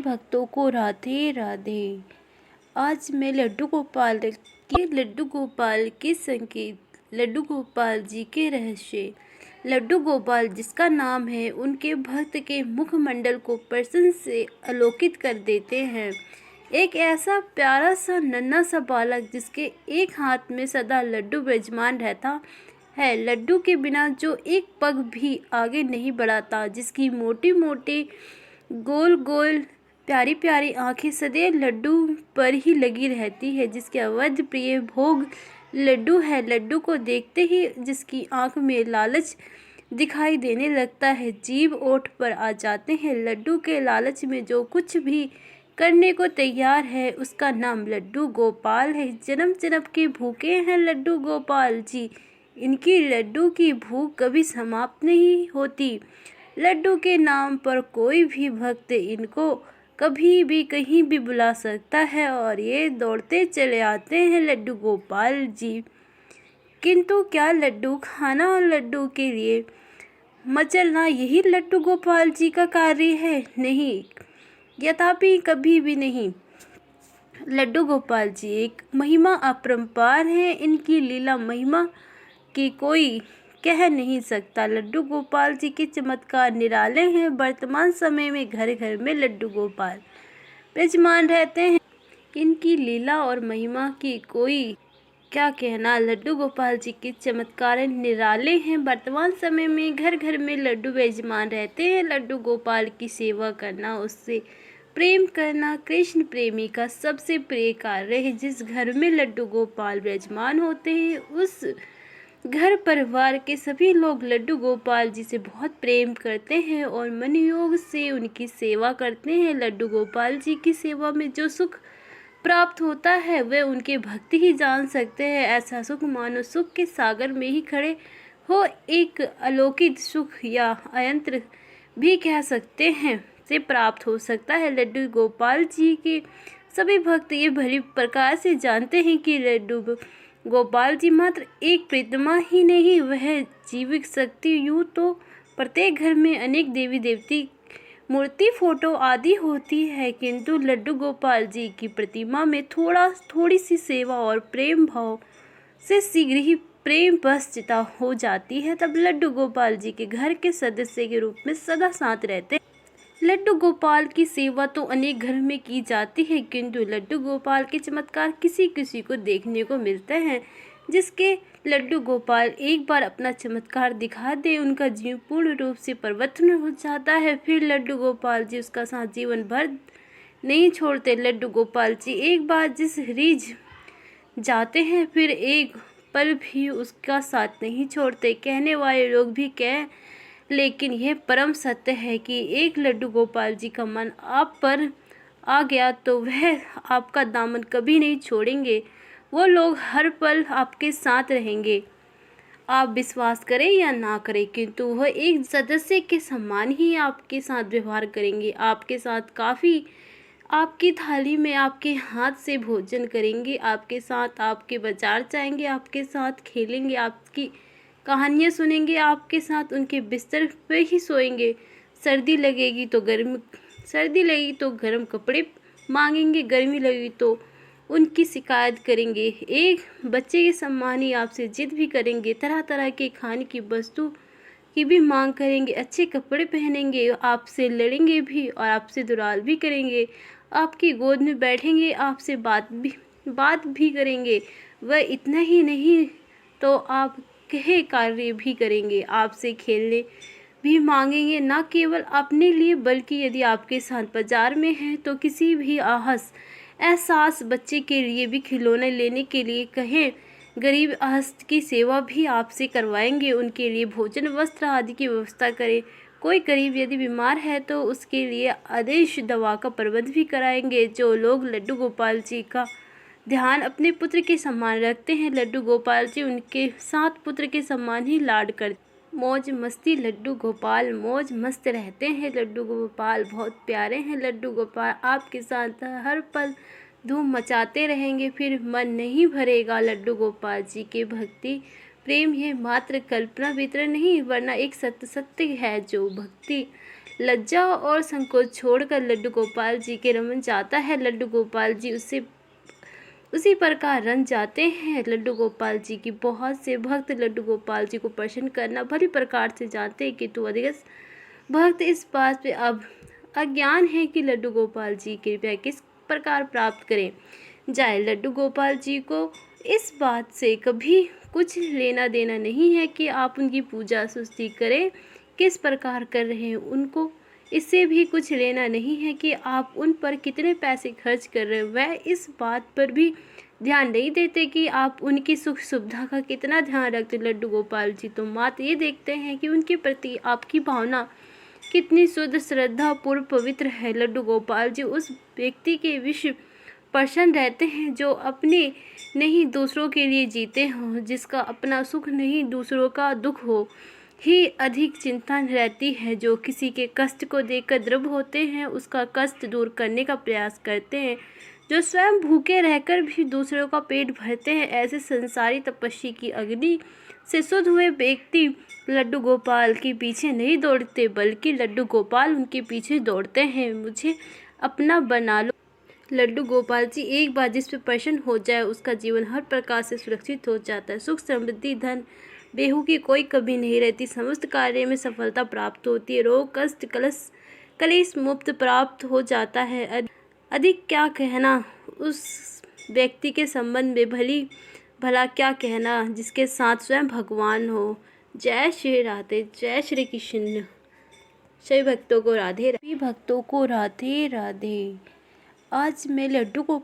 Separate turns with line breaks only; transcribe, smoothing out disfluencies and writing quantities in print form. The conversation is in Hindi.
भक्तों को राधे राधे। आज मैं लड्डू गोपाल के संकेत, लड्डू गोपाल जी के रहस्य। लड्डू गोपाल जिसका नाम है उनके भक्त के मुखमंडल को प्रसन्न से आलोकित कर देते हैं। एक ऐसा प्यारा सा नन्हा सा बालक जिसके एक हाथ में सदा लड्डू विराजमान रहता है, लड्डू के बिना जो एक पग भी आगे नहीं बढ़ाता, जिसकी मोटी मोटी गोल गोल प्यारी प्यारी आंखें सदैव लड्डू पर ही लगी रहती है, जिसके अवध प्रिय भोग लड्डू है। लड्डू को देखते ही जिसकी आंख में लालच दिखाई देने लगता है, जीभ ओठ पर आ जाते हैं। लड्डू के लालच में जो कुछ भी करने को तैयार है उसका नाम लड्डू गोपाल है। जन्म जन्म के भूखे हैं लड्डू गोपाल जी, इनकी लड्डू की भूख कभी समाप्त नहीं होती। लड्डू के नाम पर कोई भी भक्त इनको कभी भी कहीं भी बुला सकता है और ये दौड़ते चले आते हैं लड्डू गोपाल जी। किंतु क्या लड्डू खाना और लड्डू के लिए मचलना यही लड्डू गोपाल जी का कार्य है? नहीं, यथापि कभी भी नहीं। लड्डू गोपाल जी एक महिमा अपरंपार है, इनकी लीला महिमा की कोई कह नहीं सकता। लड्डू गोपाल जी के चमत्कार निराले हैं। वर्तमान समय में घर घर में लड्डू गोपाल विराजमान रहते हैं, इनकी लीला और महिमा की कोई क्या कहना। लड्डू गोपाल जी के चमत्कार निराले हैं। वर्तमान समय में घर घर में लड्डू विराजमान रहते हैं। लड्डू गोपाल की सेवा करना, उससे प्रेम करना कृष्ण प्रेमी का सबसे प्रिय कार्य है। जिस घर में लड्डू गोपाल विराजमान होते हैं उस घर परिवार के सभी लोग लड्डू गोपाल जी से बहुत प्रेम करते हैं और मन योग से उनकी सेवा करते हैं। लड्डू गोपाल जी की सेवा में जो सुख प्राप्त होता है वह उनके भक्त ही जान सकते हैं। ऐसा सुख मानो सुख के सागर में ही खड़े हो, एक अलौकिक सुख या अयंत्र भी कह सकते हैं से प्राप्त हो सकता है। लड्डू गोपाल जी के सभी भक्त ये भली प्रकार से जानते हैं कि लड्डू गोपाल जी मात्र एक प्रतिमा ही नहीं, वह जीवित शक्ति। यूँ तो प्रत्येक घर में अनेक देवी देवती मूर्ति फोटो आदि होती है, किंतु लड्डू गोपाल जी की प्रतिमा में थोड़ी सी सेवा और प्रेम भाव से शीघ्र ही प्रेम बसता हो जाती है। तब लड्डू गोपाल जी के घर के सदस्य के रूप में सदा साथ रहते हैं। लड्डू गोपाल की सेवा तो अनेक घर में की जाती है, किंतु लड्डू गोपाल के चमत्कार किसी किसी को देखने को मिलते हैं। जिसके लड्डू गोपाल एक बार अपना चमत्कार दिखा दे, उनका जीव पूर्ण रूप से परिवर्तन हो जाता है। फिर लड्डू गोपाल जी उसका साथ जीवन भर नहीं छोड़ते। लड्डू गोपाल जी एक बार जिस रीझ जाते हैं फिर एक पल भी उसका साथ नहीं छोड़ते। कहने वाले लोग भी कह, लेकिन यह परम सत्य है कि एक लड्डू गोपाल जी का मन आप पर आ गया तो वह आपका दामन कभी नहीं छोड़ेंगे। वो लोग हर पल आपके साथ रहेंगे, आप विश्वास करें या ना करें, किंतु वह एक सदस्य के समान ही आपके साथ व्यवहार करेंगे। आपके साथ काफ़ी आपकी थाली में आपके हाथ से भोजन करेंगे, आपके साथ आपके बाजार जाएंगे, आपके साथ खेलेंगे, आपकी कहानियाँ सुनेंगे, आपके साथ उनके बिस्तर पे ही सोएंगे। सर्दी लगेगी तो गर्म कपड़े मांगेंगे, गर्मी लगेगी तो उनकी शिकायत करेंगे। एक बच्चे के समान ही आपसे जिद भी करेंगे, तरह तरह के खाने की वस्तु की भी मांग करेंगे, अच्छे कपड़े पहनेंगे, आपसे लड़ेंगे भी और आपसे दुलार भी करेंगे, आपकी गोद में बैठेंगे, आपसे बात भी करेंगे। वह इतना ही नहीं तो आप कहे कार्य भी करेंगे, आपसे खेलने भी मांगेंगे, ना केवल अपने लिए बल्कि यदि आपके साथ बाजार में हैं तो किसी भी एहसास बच्चे के लिए भी खिलौने लेने के लिए कहें। गरीब आहस्त की सेवा भी आपसे करवाएंगे, उनके लिए भोजन वस्त्र आदि की व्यवस्था करें। कोई गरीब यदि बीमार है तो उसके लिए आदेश दवा का प्रबंध भी कराएंगे। जो लोग लड्डू गोपाल जी का ध्यान अपने पुत्र के समान रखते हैं, लड्डू गोपाल जी उनके साथ पुत्र के समान ही लाड करते। मौज मस्ती लड्डू गोपाल मौज मस्त रहते हैं। लड्डू गोपाल बहुत प्यारे हैं। लड्डू गोपाल आपके साथ हर पल धूम मचाते रहेंगे, फिर मन नहीं भरेगा। लड्डू गोपाल जी के भक्ति प्रेम ये मात्र कल्पना भीतर नहीं वरना एक सत्य है। जो भक्ति लज्जा और संकोच छोड़कर लड्डू गोपाल जी के रमन जाता है। लड्डू गोपाल जी उसी प्रकार रंग जाते हैं। लड्डू गोपाल जी की बहुत से भक्त लड्डू गोपाल जी को प्रसन्न करना भली प्रकार से जानते हैं, किंतु अधिकांश भक्त इस बात पे अब अज्ञान है कि लड्डू गोपाल जी की कृपया किस प्रकार प्राप्त करें जाए। लड्डू गोपाल जी को इस बात से कभी कुछ लेना देना नहीं है कि आप उनकी पूजा स्तुति करें किस प्रकार कर रहे हैं। उनको इससे भी कुछ लेना नहीं है कि आप उन पर कितने पैसे खर्च कर रहे हैं। वह इस बात पर भी ध्यान नहीं देते कि आप उनकी सुख सुविधा का कितना ध्यान रखते। लड्डू गोपाल जी तो मात्र ये देखते हैं कि उनके प्रति आपकी भावना कितनी शुद्ध श्रद्धा पूर्व पवित्र है। लड्डू गोपाल जी उस व्यक्ति के विषय प्रसन्न रहते हैं जो अपने नहीं दूसरों के लिए जीते हों, जिसका अपना सुख नहीं दूसरों का दुख हो ही अधिक चिंता रहती है, जो किसी के कष्ट को देखकर द्रव होते हैं, उसका कष्ट दूर करने का प्रयास करते हैं, जो स्वयं भूखे रहकर भी दूसरों का पेट भरते हैं। ऐसे संसारी तपस्वी की अग्नि से शुद्ध हुए व्यक्ति लड्डू गोपाल के पीछे नहीं दौड़ते, बल्कि लड्डू गोपाल उनके पीछे दौड़ते हैं। मुझे अपना बना लो। लड्डू गोपाल जी एक बार जिस पे प्रसन्न हो जाए उसका जीवन हर प्रकार से सुरक्षित हो जाता है। सुख समृद्धि धन बेहू की कोई कमी नहीं रहती। समस्त कार्य में सफलता प्राप्त होती है। रोग कष्ट कलेश मुक्त प्राप्त हो जाता है। अधिक क्या कहना उस व्यक्ति के संबंध में, भला क्या कहना जिसके साथ स्वयं भगवान हो। जय श्री राधे, जय श्री कृष्ण। सभी भक्तों को राधे राधे। आज मैं लड्डू को